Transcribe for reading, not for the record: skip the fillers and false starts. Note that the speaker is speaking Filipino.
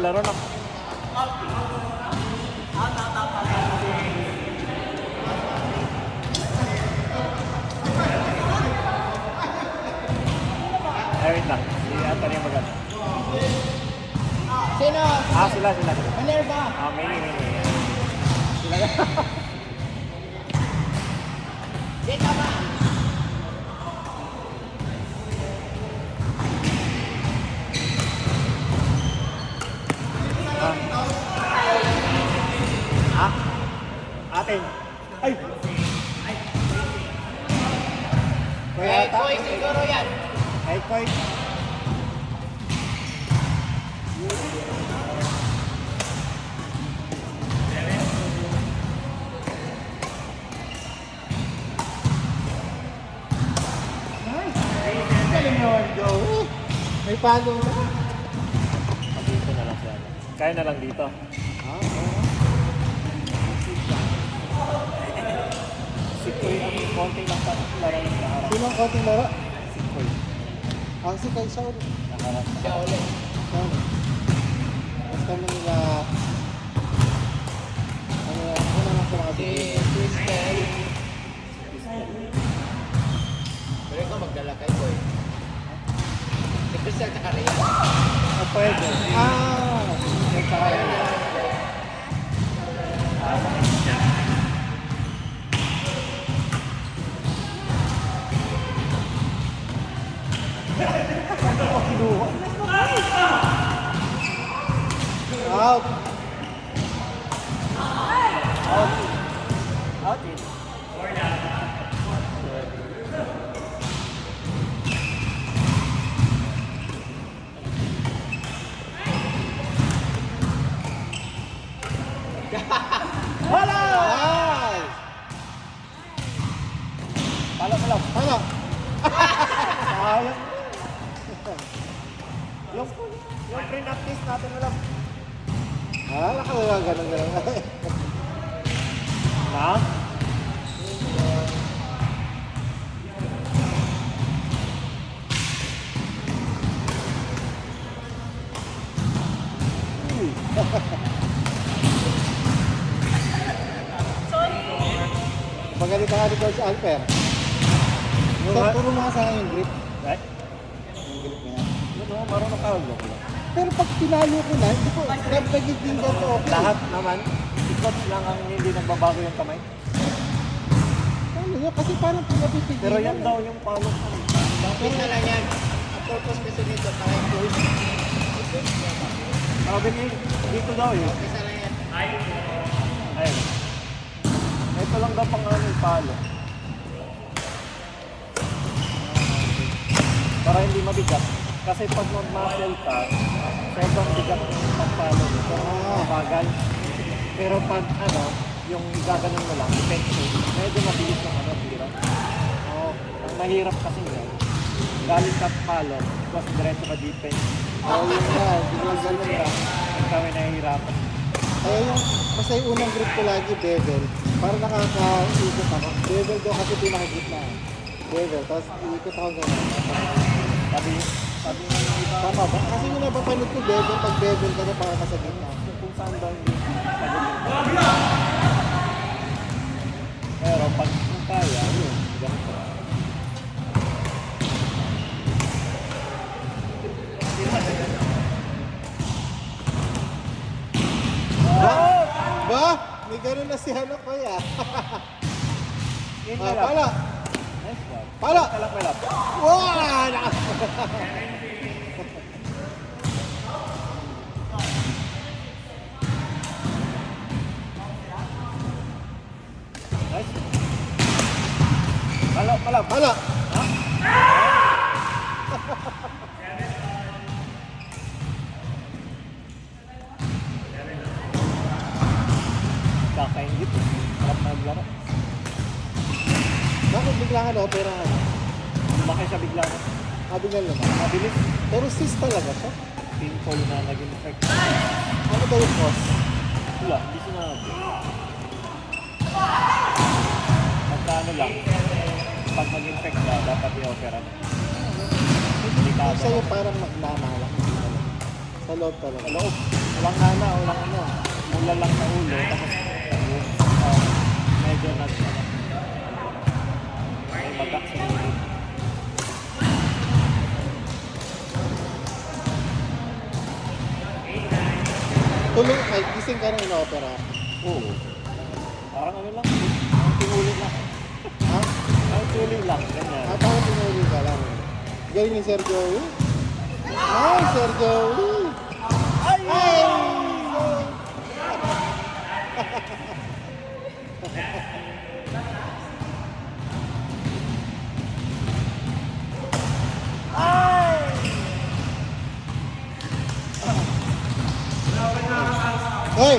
laro na. Wait lang. Si Anthony ang maganda. Sino? Sila. Minerva. Mini. Sila na. Dito ba? Atin. Ay! Koy, siguro yan. Ay, Koy. Galing naman, Joey. May palo na. Dito na lang siya. Kaya na lang dito. Si Koy ang konting lang laro ng naharap. Sino ang konting laro? Si Koy. Si Kai Shaw. Naharap. Siya ulit. Basta mo nila... Ano lang sa mga Si Crystal. Pero ikaw magdala kay Boy. Si Crystal tsaka rin. Pwede. Yung kaya. Out. Out in. Wala! Nice. Pala. Ano? Sayang. Yung pre-practice natin wala. Nakalaga ganun. Na? Pagalitan ka ni Coach Alper. Turo mo nga sa akin yung grip. Right? Yung grip niya. Marunong ka lang. Pero pag pinalo ko na, hindi ko, nagpagiging ko to. Lahat naman, si coach lang ang hindi nagbabago yung kamay. Ano yun? Kasi parang pinapipigil. Pero yan daw yung palo. Isa lang yan. Ang purpose kasi dito para yung push. Sabi niya, dito daw eh. Isa lang yan. Ayun. Ito lang daw pang ano yung palo. Para hindi mabigat. Kasi pag mag-muscle ka, sobrang bigat yung pagpalo mo. So, mabagal. Pero pag ano, yung gaganon mo lang, effective, medyo mabilis yung ano, tira. Ang mahirap kasi yan, galing ka palo, plus diretso ka defense. Yun na, biglang ganun ka. Kami nahihirapan. Kaya yung, basta yung unang grip ko lagi, bevel. Para nakaka-ikot ako. Bevel daw kasi pinaka-grip na. Bevel, tapos iikot ako ganun. Sabi nga yung iba, Tama ba? Kasi yung napapanood ko, bevel, pag bevel ka na para ka sa gitna. kung saan daw hindi pagod. Pero pag kung kaya, yun, ganito. Ba? May ganun na si Hano ko ya. Yun na lang. Pala! Nice one. Pala! Kalap. Wow! Nice. Kalap. Pala! Kakaingit. Kalap na maglaro. Bakit bigla ka na opera ka na? Lumaki siya bigla na. Bigla naman. Mabilis. Pero sis talaga siya. Painful na naging effect. Ano ba yung cause? Wala, hindi sinabi. Magkano lang. Pag mag-infect ka, dapat i-opera. Yung Delikado. sa'yo parang magnamalak. Sa loob talaga. Sa loob. Walang hana, walang ano. Mula lang sa ulo, tapos medyo may bagak sa ulo. Tulog, ay, gising ka nung ina-opera. Oo. Parang ano lang, ang pinuli lang. Ha? Ang pinuli lang, ganyan. Ah, parang pinuli ka lang. Galing ni Sir Joey. Ay, Sir Joey! Ay! Hoy!